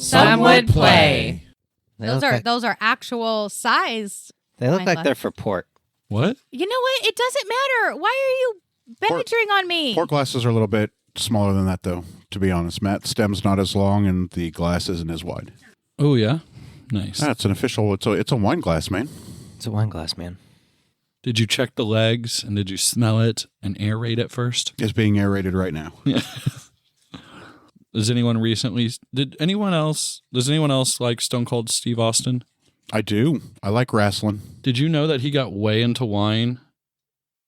Some would play. Those are actual size. They look wine like glass. they're for port. What? You know what? It doesn't matter. Why are you badgering on me? Port glasses are a little bit smaller than that, though, to be honest. Matt, stem's not as long and the glass isn't as wide. Oh, yeah? Nice. It's an official, it's a wine glass, man. It's a wine glass, man. Did you check the legs and did you smell it and aerate it first? It's being aerated right now. Does anyone else like Stone Cold Steve Austin? I do. I like wrestling. Did you know that he got way into wine?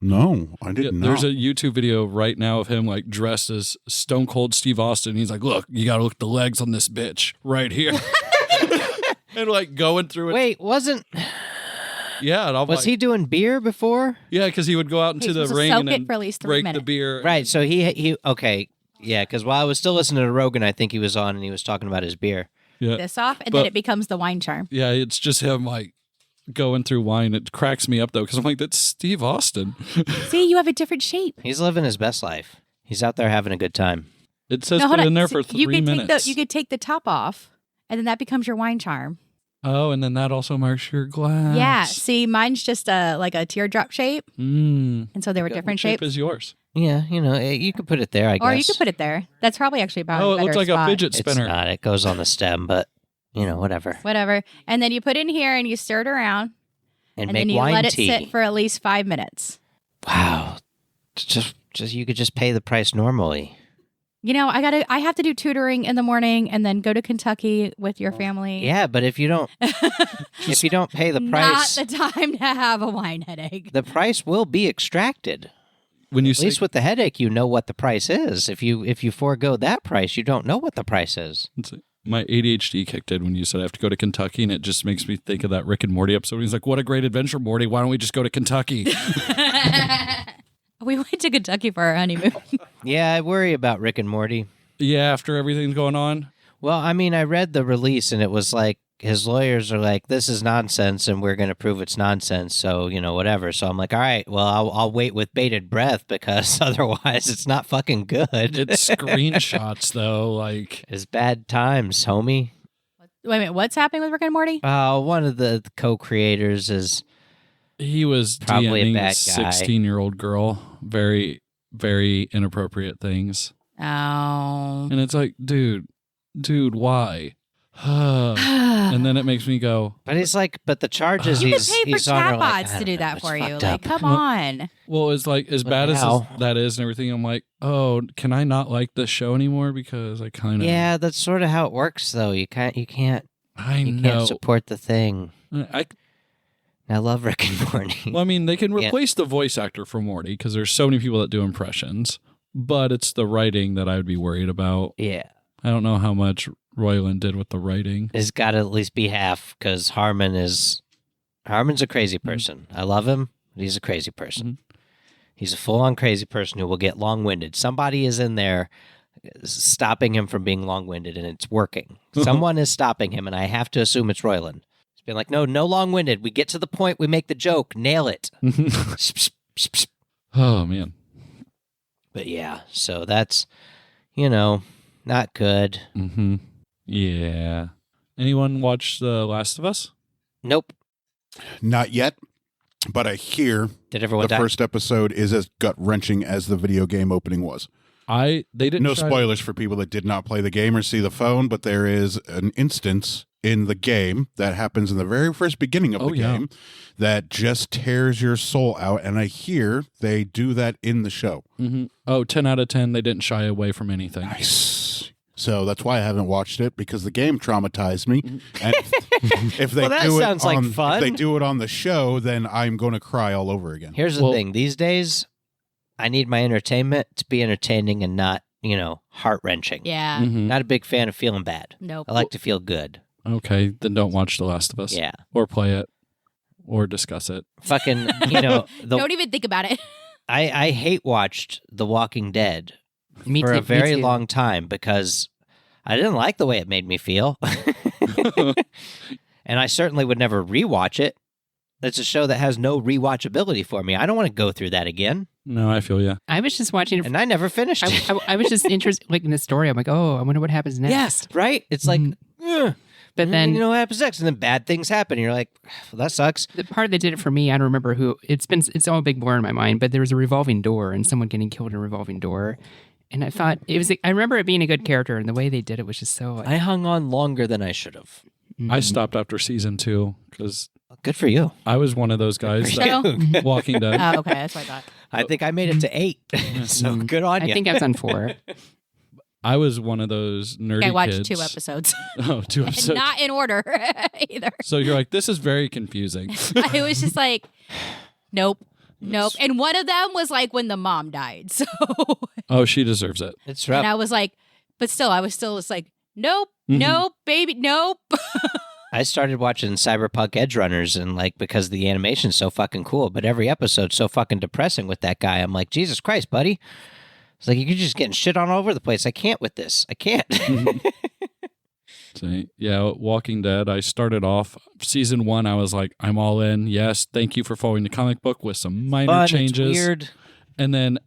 No, I didn't know. There's a YouTube video right now of him like dressed as Stone Cold Steve Austin. He's like, look, you got to look at the legs on this bitch right here. And like going through it. Wait, wasn't... Yeah. And Was he doing beer before? Yeah, because he would go out into the ring and then for at least 3 break minutes. the beer. Right, so he okay. Yeah, because while I was still listening to Rogan, I think he was on and he was talking about his beer. Yeah. This off, and But- then it becomes the wine charm. Yeah, it's just him like going through wine. It cracks me up though because I'm like, that's Steve Austin. See, you have a different shape. He's living his best life. He's out there having a good time. It says No, put hold it on. in there So for you 3 could minutes. you could take the top off, and then that becomes your wine charm. Oh, and then that also marks your glass. Yeah. See, mine's just like a teardrop shape, Mm. and so they were What different shape shapes. is yours? Yeah, you could put it there, I guess. Or you could put it there. That's probably actually about. Oh, a it looks better like spot. a fidget It's spinner. not. It goes on the stem, but, whatever. Whatever. And then you put it in here and you stir it around, And and make then you wine let it tea. sit for at least 5 minutes. Wow. Just you could just pay the price normally. You know, I have to do tutoring in the morning and then go to Kentucky with your family. Yeah, but if you don't pay the price, Not the time to have a wine headache. the price will be extracted. When you At least with the headache, you know what the price is. If you forego that price, you don't know what the price is. my ADHD kicked in when you said I have to go to Kentucky, and it just makes me think of that Rick and Morty episode. He's like, "What a great adventure, Morty! Why don't we just go to Kentucky?" We went to Kentucky for our honeymoon. Yeah, I worry about Rick and Morty. Yeah, after everything's going on. Well, I mean, I read the release and it was like his lawyers are like, "This is nonsense, and we're going to prove it's nonsense." So whatever. So I'm like, all right, well, I'll wait with bated breath because otherwise it's not fucking good. It's screenshots though, like It's bad times, homie. Wait a minute, what's happening with Rick and Morty? One of the co-creators is he was Probably a DMing bad a guy. 16-year-old girl. Very, very inappropriate things. Oh. And it's like, dude, why? And then it makes me go, But he's like, but the charges You could he's pay for he's on are like, chatbots I to don't do know, that it's for you. fucked Like, up. come on. well, it's like as But bad as now- that is and everything. I'm like, oh, can I not like this show anymore? Because I kind of, Yeah, that's sort of how it works, though. You can't I you know. can't support the thing. I love Rick and Morty. Well, I mean, they can Yeah. replace the voice actor for Morty because there's so many people that do impressions, but it's the writing that I would be worried about. Yeah, I don't know how much Roiland did with the writing. it's got to at least be half because Harmon's a crazy person. I love him, but he's a crazy person. He's a full-on crazy person who will get long-winded. Somebody is in there stopping him from being long-winded, and it's working. Someone is stopping him, and I have to assume it's Roiland. He's been like, no long-winded. We get to the point. We make the joke. Nail it. Oh, man. But yeah, so that's, not good. Mm-hmm. Yeah. Anyone watch The Last of Us? Nope. Not yet, but I hear Did everyone the die? first episode is as gut-wrenching as the video game opening was. They didn't. No try- spoilers for people that did not play the game or see the phone, but there is an instance in the game that happens in the very first beginning of the game that just tears your soul out, and I hear they do that in the show. Mm-hmm. Oh, 10 out of 10. They didn't shy away from anything. Nice. So that's why I haven't watched it, because the game traumatized me. And if they Well, that do sounds it like on, fun. if they do it on the show, then I'm going to cry all over again. Here's the Well- thing. These days, I need my entertainment to be entertaining and not, heart-wrenching. Yeah. Mhm. Not a big fan of feeling bad. Nope. I like to feel good. Okay, then don't watch The Last of Us. Yeah. Or play it. Or discuss it. Fucking, Don't even think about it. I hate watched The Walking Dead Me for too, a very me too. long time because I didn't like the way it made me feel. And I certainly would never rewatch it. It's a show that has no rewatchability for me. I don't want to go through that again. No, I feel ya. I was just watching it. And I never finished it. I was just interested, like in the story. I'm like, oh, I wonder what happens next. Yes, right? It's like, But And then you know what happens next, and then bad things happen. And you're like, well, that sucks. the part that did it for me, I don't remember who. It's all a big blur in my mind. But there was a revolving door and someone getting killed in a revolving door, and I thought it was. I remember it being a good character, and the way they did it was just so. I hung on longer than I should have. I stopped after season 2 because Good for you. I was one of those guys that So? Walking Dead. Oh, okay, that's what I thought. I think I made it to 8. So good on I you. think I was on 4. I was one of those nerdy I watched kids. 2 episodes, Oh, 2 and episodes. not in order either. So you're like, this is very confusing. I was just like, nope. And one of them was like when the mom died. So, Oh, she deserves it. It's rough. and I was like, but still, I was still just like, nope, Mhm. nope, baby, nope. I started watching Cyberpunk Edge Runners, and like because the animation's so fucking cool, but every episode's so fucking depressing with that guy. I'm like, Jesus Christ, buddy. It's like you're just getting shit on all over the place. I can't with this. I can't. So, yeah, Walking Dead. I started off season 1. I was like, I'm all in. Yes, thank you for following the comic book with some minor Fun, changes. It's weird. And then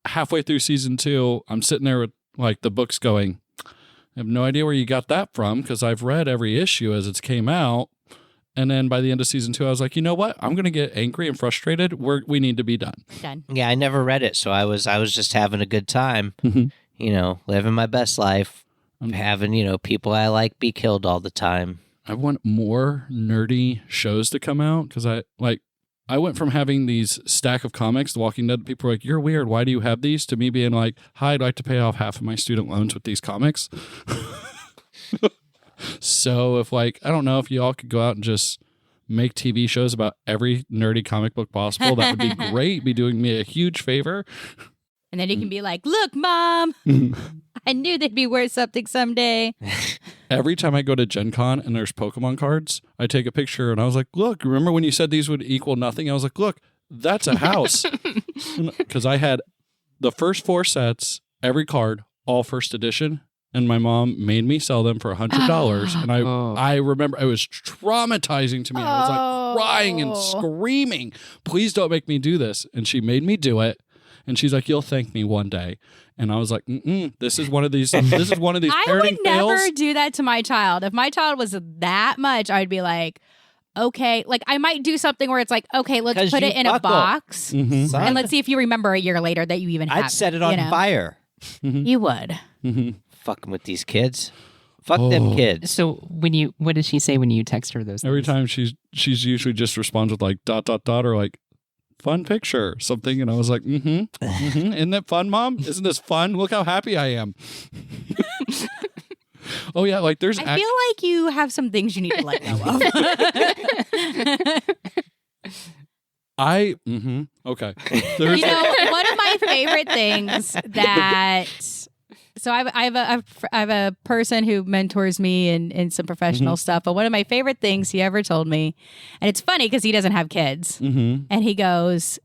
halfway through season 2, I'm sitting there with like the books going, I have no idea where you got that from because I've read every issue as it's came out. And then by the end of season 2, I was like, you know what? I'm going to get angry and frustrated. We need to be done. Done. Yeah, I never read it, so I was just having a good time. Mhm. You know, living my best life, having people I like be killed all the time. I want more nerdy shows to come out because I went from having these stack of comics, The Walking Dead. People were like, "You're weird. Why do you have these?" To me being like, "Hi, I'd like to pay off half of my student loans with these comics." So if I don't know if y'all could go out and just make TV shows about every nerdy comic book possible, that would be great. Be doing me a huge favor. And then you can be like, look, Mom, I knew they'd be worth something someday. Every time I go to Gen Con and there's Pokemon cards, I take a picture and I was like, look, remember when you said these would equal nothing? I was like, look, that's a house. Because I had the first 4 sets, every card, all first edition. And my mom made me sell them for $100. And I remember it was traumatizing to me. I was like crying and screaming, please don't make me do this. And she made me do it. And she's like, you'll thank me one day. And I was like, this is one of these I parenting would never fails. do that to my child. If my child was that much, I'd be like, okay. Like, I might do something where it's like, okay, let's 'Cause put you it in a buckle. box. Mhm. Son, And let's see if you remember a year later that you even have I'd set it you on know? fire. You would. Mhm. Fucking with these kids. Fuck them kids. So what does she say when you text her those? Every things? time she's usually just responds with like ... or like fun picture something, and I was like, isn't that fun, Mom? Isn't this fun? Look how happy I am. Oh yeah, like there's I feel like you have some things you need to let go of. Okay. There's You know, one of my favorite things that so I have a person who mentors me in some professional stuff, but one of my favorite things he ever told me, and it's funny because he doesn't have kids, and he goes,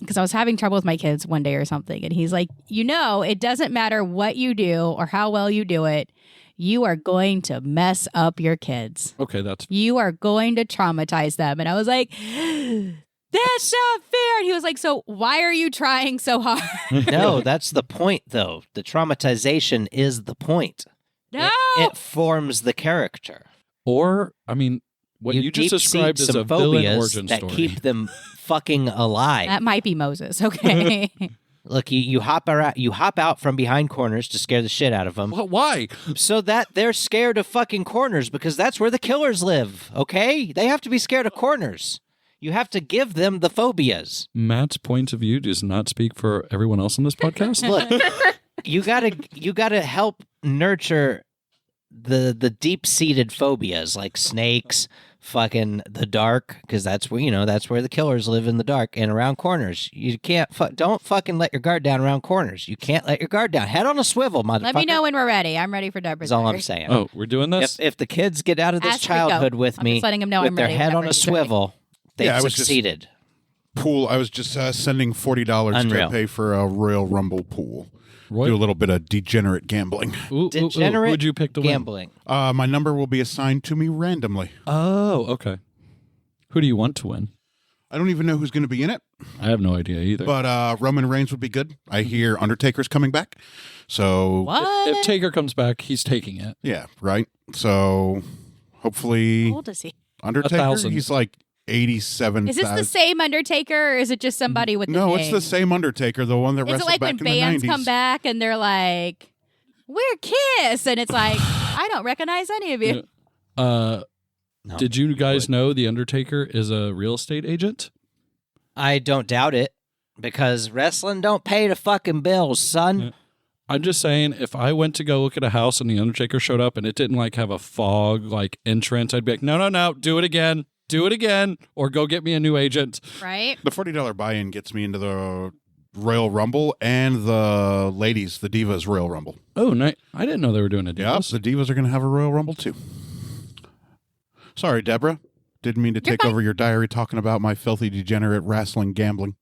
because I was having trouble with my kids one day or something, and he's like, it doesn't matter what you do or how well you do it, you are going to mess up your kids. okay, that's You are going to traumatize them. And I was like, that's not fair. And he was like, so why are you trying so hard? No, that's the point, though. The traumatization is the point. No. It forms the character. or I mean what you just deep-seed described is some a villain phobias origin that story. keep them fucking alive. That might be Moses. Okay. Look, you hop out from behind corners to scare the shit out of them, Why? so that they're scared of fucking corners because that's where the killers live. Okay, they have to be scared of corners. You have to give them the phobias. Matt's point of view does not speak for everyone else on this podcast. Look, you gotta help nurture the deep-seated phobias like snakes, fucking the dark, because that's where that's where the killers live, in the dark and around corners. You can't don't fucking let your guard down around corners. You can't let your guard down. Head on a swivel, motherfucker. Let me know when we're ready. I'm ready for Deborah's. Is all I'm story. saying. Oh, we're doing this? If the kids get out of this Ask Rico. childhood with I'm me just letting him know with I'm their ready head on whenever a he's ready. swivel, they've Yeah, I was just- succeeded. Pool. I was just sending $40 Unreal. to pay for a Royal Rumble pool. Roy- Do a little bit of degenerate gambling. Degenerate Who'd you pick to gambling. My number will be assigned to me randomly. win? Oh, okay. Who do you want to win? I don't even know who's going to be in it, I have no idea either. but Roman Reigns would be good. I hear Undertaker's coming back. So, What? if Taker comes back, he's taking it. yeah, right. So, Hopefully, How old is he? Undertaker. 1,000. He's like 87. Is this the same Undertaker, or is it just somebody with the No, name? it's the same Undertaker, the one that Is it wrestled like back when in bands the 90s. come back and they're like, "We're Kiss," and it's like, I don't recognize any of you. No, Did you guys know the Undertaker is a real estate agent? I don't doubt it because wrestling don't pay the fucking bills, son. Yeah. I'm just saying, if I went to go look at a house and the Undertaker showed up and it didn't like have a fog like entrance, I'd be like, no, do it again, or go get me a new agent. Right? The $40 buy-in gets me into the Royal Rumble and the ladies, the Divas Royal Rumble. Oh, nice! I didn't know they were doing a Yeah, Divas. the Divas are going to have a Royal Rumble too. Sorry, Deborah. Didn't mean to take fine. over your diary talking about my filthy degenerate wrestling gambling.